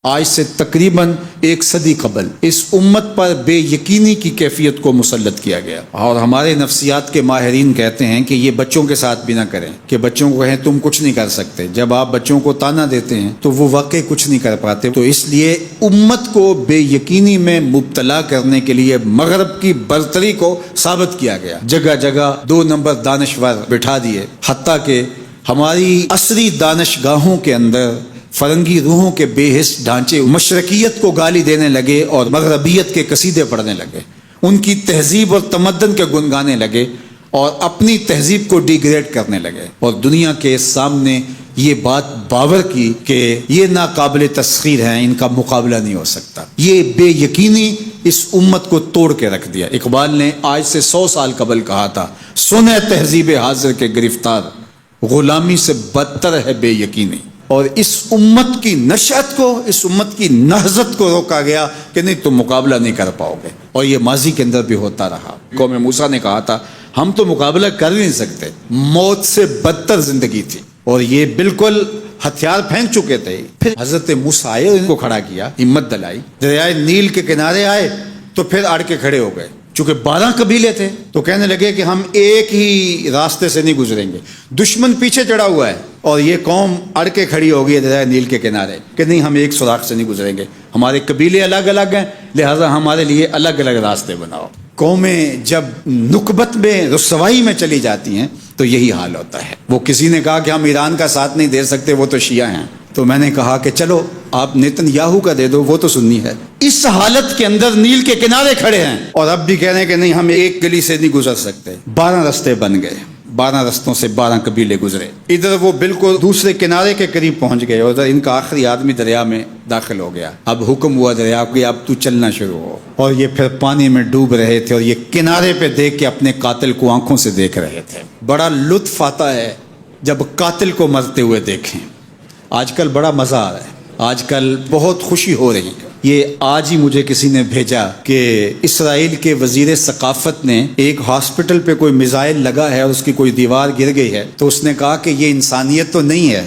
آج سے تقریباً 1 صدی قبل اس امت پر بے یقینی کی کیفیت کو مسلط کیا گیا، اور ہمارے نفسیات کے ماہرین کہتے ہیں کہ یہ بچوں کے ساتھ بھی نہ کریں، کہ بچوں کو کہیں تم کچھ نہیں کر سکتے۔ جب آپ بچوں کو تانا دیتے ہیں تو وہ واقعی کچھ نہیں کر پاتے۔ تو اس لیے امت کو بے یقینی میں مبتلا کرنے کے لیے مغرب کی برتری کو ثابت کیا گیا، جگہ جگہ 2 نمبر دانشور بٹھا دیے، حتیٰ کہ ہماری عصری دانشگاہوں کے اندر فرنگی روحوں کے بے حس ڈھانچے مشرقیت کو گالی دینے لگے اور مغربیت کے قصیدے پڑھنے لگے، ان کی تہذیب اور تمدن کے گن گانے لگے اور اپنی تہذیب کو ڈیگریڈ کرنے لگے، اور دنیا کے سامنے یہ بات باور کی کہ یہ ناقابل تسخیر ہیں، ان کا مقابلہ نہیں ہو سکتا۔ یہ بے یقینی اس امت کو توڑ کے رکھ دیا۔ اقبال نے آج سے 100 سال قبل کہا تھا، سنے تہذیب حاضر کے گرفتار، غلامی سے بدتر ہے بے یقینی۔ اور اس امت کی نشأت کو، اس امت کی نہضت کو روکا گیا کہ نہیں تم مقابلہ نہیں کر پاؤ گے، اور یہ ماضی کے اندر بھی ہوتا رہا۔ قوم موسیٰ نے کہا تھا ہم تو مقابلہ کر نہیں سکتے، موت سے بدتر زندگی تھی، اور یہ بالکل ہتھیار پھینک چکے تھے۔ پھر حضرت موسیٰ آئے اور ان کو کھڑا کیا، ہمت دلائی، دریائے نیل کے کنارے آئے تو پھر اڑ کے کھڑے ہو گئے۔ چونکہ 12 قبیلے تھے تو کہنے لگے کہ ہم ایک ہی راستے سے نہیں گزریں گے، دشمن پیچھے چڑھا ہوا ہے اور یہ قوم اڑ کے کھڑی ہو گئی ہے دریا نیل کے کنارے کہ نہیں ہم ایک سوراخ سے نہیں گزریں گے، ہمارے قبیلے الگ الگ ہیں، لہٰذا ہمارے لیے الگ الگ راستے بناؤ۔ قومیں جب نکبت میں رسوائی میں چلی جاتی ہیں تو یہی حال ہوتا ہے۔ وہ کسی نے کہا کہ ہم ایران کا ساتھ نہیں دے سکتے، وہ تو شیعہ ہیں، تو میں نے کہا کہ چلو آپ نیتن یاہو کا دے دو، وہ تو سنی ہے۔ اس حالت کے اندر نیل کے کنارے کھڑے ہیں اور اب بھی کہہ رہے ہیں کہ نہیں ہم ایک گلی سے نہیں گزر سکتے۔ 12 رستے بن گئے، 12 رستوں سے 12 قبیلے گزرے، ادھر وہ بالکل دوسرے کنارے کے قریب پہنچ گئے، اور ادھر ان کا آخری آدمی دریا میں داخل ہو گیا۔ اب حکم ہوا دریا کو اب تو چلنا شروع ہو، اور یہ پھر پانی میں ڈوب رہے تھے اور یہ کنارے پہ دیکھ کے اپنے قاتل کو آنکھوں سے دیکھ رہے تھے۔ بڑا لطف آتا ہے جب قاتل کو مرتے ہوئے دیکھیں۔ آج کل بڑا مزہ آ رہا ہے، آج کل بہت خوشی ہو رہی ہے۔ یہ آج ہی مجھے کسی نے بھیجا کہ اسرائیل کے وزیر ثقافت نے ایک ہاسپٹل پہ کوئی میزائل لگا ہے اور اس کی کوئی دیوار گر گئی ہے، تو اس نے کہا کہ یہ انسانیت تو نہیں ہے۔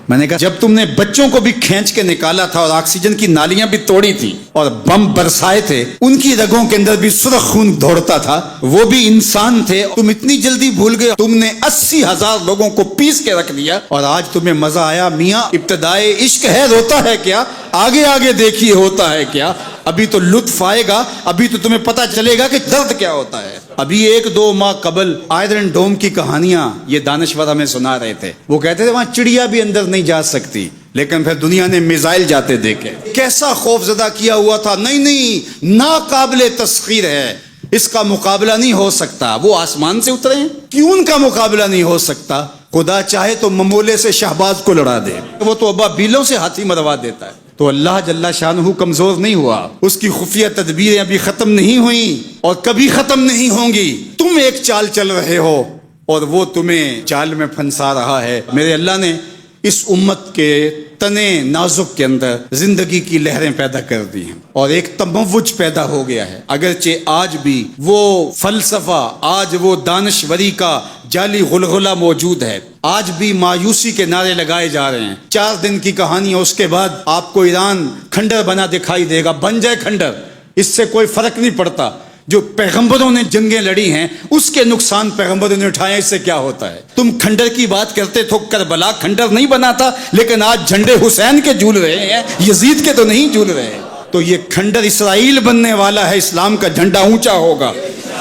میں نے کہا جب تم نے بچوں کو بھی کھینچ کے نکالا تھا اور آکسیجن کی نالیاں بھی توڑی تھی اور بم برسائے تھے، ان کی رگوں کے اندر بھی سرخ خون دوڑتا تھا، وہ بھی انسان تھے، تم اتنی جلدی بھول گئے؟ تم نے 80,000 لوگوں کو پیس کے رکھ دیا اور آج تمہیں مزہ آیا؟ میاں ابتدائے عشق ہے، روتا ہے کیا؟ آگے آگے دیکھیے ہوتا ہے کیا؟ ابھی تو لطف آئے گا، ابھی تو تمہیں پتہ چلے گا کہ درد کیا ہوتا ہے۔ ابھی 1-2 ماہ قبل آئرن ڈوم کی کہانیاں یہ دانشور ہمیں سنا رہے تھے۔ وہ کہتے تھے وہاں چڑیا بھی اندر نہیں جا سکتی، لیکن پھر دنیا نے میزائل جاتے دیکھے، کیسا خوف زدہ کیا ہوا تھا۔ نہیں ناقابل تسخیر ہے، اس کا مقابلہ نہیں ہو سکتا۔ وہ آسمان سے اترے ہیں، کیوں ان کا مقابلہ نہیں ہو سکتا؟ خدا چاہے تو ممولے سے شہباز کو لڑا دے، وہ تو ابابیلوں سے ہاتھی مروا دیتا ہے۔ تو اللہ جل شانہ کمزور نہیں ہوا، اس کی خفیہ تدبیریں ابھی ختم نہیں ہوئیں اور کبھی ختم نہیں ہوں گی۔ تم ایک چال چل رہے ہو اور وہ تمہیں چال میں پھنسا رہا ہے۔ میرے اللہ نے اس امت کے تنے نازک کے اندر زندگی کی لہریں پیدا کر دی ہیں اور ایک تموج پیدا ہو گیا ہے۔ اگرچہ آج بھی وہ فلسفہ، آج وہ دانشوری کا جعلی غلغلہ موجود ہے، آج بھی مایوسی کے نعرے لگائے جا رہے ہیں۔ 4 دن کی کہانی ہے، اس کے بعد آپ کو ایران کھنڈر بنا دکھائی دے گا، بن جائے کھنڈر، اس سے کوئی فرق نہیں پڑتا۔ جو پیغمبروں نے جنگیں لڑی ہیں اس کے نقصان پیغمبروں نے اٹھائے، اس سے کیا ہوتا ہے؟ تم کھنڈر کی بات کرتے تھو، کربلا کھنڈر نہیں بنا تھا، لیکن آج جھنڈے حسین کے جھول رہے ہیں، یزید کے تو نہیں جھول رہے۔ تو یہ کھنڈر اسرائیل بننے والا ہے، اسلام کا جھنڈا اونچا ہوگا۔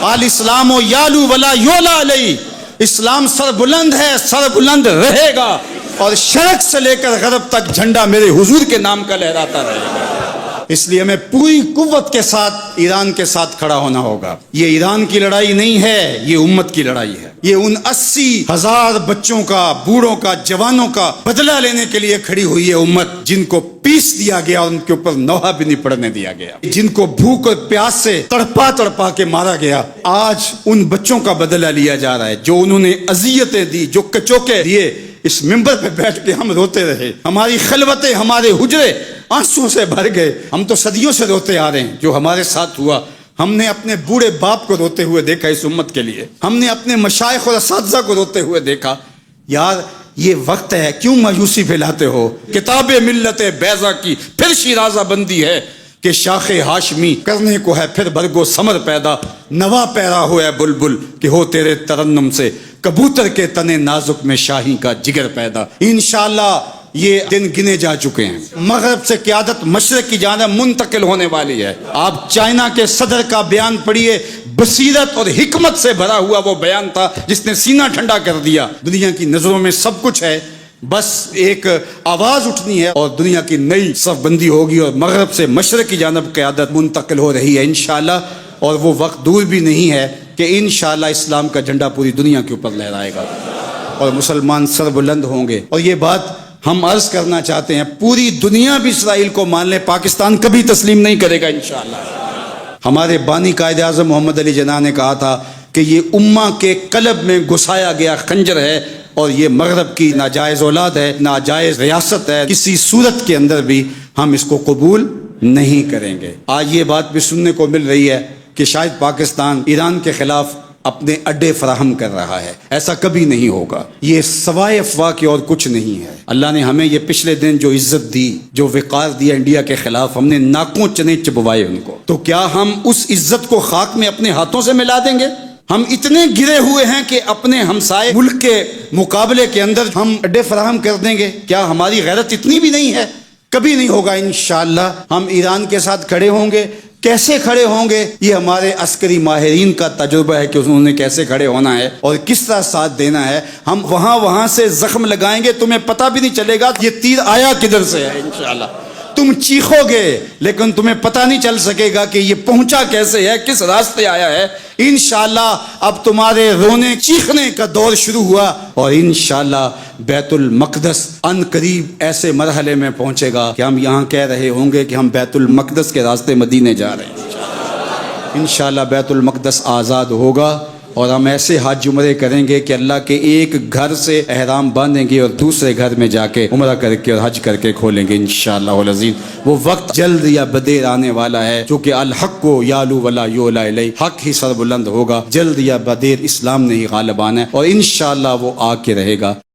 آل اسلام و یالو ولا یولا علیہ، اسلام سر بلند ہے، سر بلند رہے گا، اور شرق سے لے کر غرب تک جھنڈا میرے حضور کے نام کا لہراتا رہے گا۔ اس لیے ہمیں پوری قوت کے ساتھ ایران کے ساتھ کھڑا ہونا ہوگا۔ یہ ایران کی لڑائی نہیں ہے، یہ امت کی لڑائی ہے۔ یہ ان 80,000 بچوں کا، بوڑھوں کا، جوانوں کا بدلہ لینے کے لیے کھڑی ہوئی ہے امت، جن کو پیس دیا گیا اور ان کے اوپر نوحہ بھی نہیں پڑنے دیا گیا، جن کو بھوک اور پیاس سے تڑپا تڑپا کے مارا گیا۔ آج ان بچوں کا بدلہ لیا جا رہا ہے جو انہوں نے اذیتیں دی، جو کچوکے دیے۔ اس ممبر پہ بیٹھ کے ہم روتے رہے، ہماری خلوتیں، ہمارے حجرے آنسوں سے بھر گئے۔ ہم تو صدیوں سے روتے آ رہے ہیں جو ہمارے ساتھ ہوا۔ ہم نے اپنے بوڑھے باپ کو روتے ہوئے دیکھا اس امت کے لیے، ہم نے اپنے مشائخ اور اساتذہ کو روتے ہوئے دیکھا۔ یار یہ وقت ہے، کیوں مایوسی پھیلاتے ہو؟ کتاب ملت بیضا کی پھر شیرازہ بندی ہے کہ شاخ ہاشمی کرنے کو ہے پھر برگ و ثمر پیدا، نوا پیرا ہو ہے بلبل کہ ہو تیرے ترنم سے کبوتر کے تنے نازک میں شاہی کا جگر پیدا۔ انشاءاللہ یہ دن گنے جا چکے ہیں، مغرب سے قیادت مشرق کی جانب منتقل ہونے والی ہے۔ آپ چائنا کے صدر کا بیان پڑھیے، بصیرت اور حکمت سے بھرا ہوا وہ بیان تھا جس نے سینہ ٹھنڈا کر دیا۔ دنیا کی نظروں میں سب کچھ ہے، بس ایک آواز اٹھنی ہے اور دنیا کی نئی صف بندی ہوگی اور مغرب سے مشرق کی جانب قیادت منتقل ہو رہی ہے انشاءاللہ، اور وہ وقت دور بھی نہیں ہے کہ انشاءاللہ اسلام کا جھنڈا پوری دنیا کے اوپر لہرائے گا اور مسلمان سر بلند ہوں گے۔ اور یہ بات ہم عرض کرنا چاہتے ہیں، پوری دنیا بھی اسرائیل کو مان لے، پاکستان کبھی تسلیم نہیں کرے گا انشاءاللہ۔ ہمارے بانی قائد اعظم محمد علی جناح نے کہا تھا کہ یہ امہ کے قلب میں گھسایا گیا خنجر ہے اور یہ مغرب کی ناجائز اولاد ہے، ناجائز ریاست ہے، کسی صورت کے اندر بھی ہم اس کو قبول نہیں کریں گے۔ آج یہ بات بھی سننے کو مل رہی ہے کہ شاید پاکستان ایران کے خلاف اپنے اڈے فراہم کر رہا ہے، ایسا کبھی نہیں ہوگا، یہ سوائے افواہ کی اور کچھ نہیں ہے۔ اللہ نے ہمیں یہ پچھلے دن جو عزت دی، جو وقار دیا انڈیا کے خلاف، ہم نے ناکوں چنے چبوائے ان کو، تو کیا ہم اس عزت کو خاک میں اپنے ہاتھوں سے ملا دیں گے؟ ہم اتنے گرے ہوئے ہیں کہ اپنے ہمسائے ملک کے مقابلے کے اندر ہم اڈے فراہم کر دیں گے؟ کیا ہماری غیرت اتنی بھی نہیں ہے؟ کبھی نہیں ہوگا انشاءاللہ۔ ہم ایران کے ساتھ کھڑے ہوں گے، کیسے کھڑے ہوں گے یہ ہمارے عسکری ماہرین کا تجربہ ہے کہ انہوں نے کیسے کھڑے ہونا ہے اور کس طرح ساتھ دینا ہے۔ ہم وہاں سے زخم لگائیں گے، تمہیں پتہ بھی نہیں چلے گا یہ تیر آیا کدھر سے ہے انشاءاللہ۔ تم چیخو گے لیکن تمہیں پتہ نہیں چل سکے گا کہ یہ پہنچا کیسے ہے، کس راستے آیا ہے۔ انشاءاللہ اب تمہارے رونے چیخنے کا دور شروع ہوا اور انشاءاللہ بیت المقدس ان قریب ایسے مرحلے میں پہنچے گا کہ ہم یہاں کہہ رہے ہوں گے کہ ہم بیت المقدس کے راستے مدینے جا رہے ہیں۔ انشاءاللہ بیت المقدس آزاد ہوگا اور ہم ایسے حج عمرے کریں گے کہ اللہ کے ایک گھر سے احرام باندھیں گے اور دوسرے گھر میں جا کے عمرہ کر کے اور حج کر کے کھولیں گے انشاءاللہ العظیم۔ وہ وقت جلد یا بدیر آنے والا ہے چونکہ الحق کو یالو ولا یولا الیہ، حق ہی سر بلند ہوگا، جلد یا بدیر اسلام نے ہی غالب آنا ہے اور انشاءاللہ وہ آ کے رہے گا۔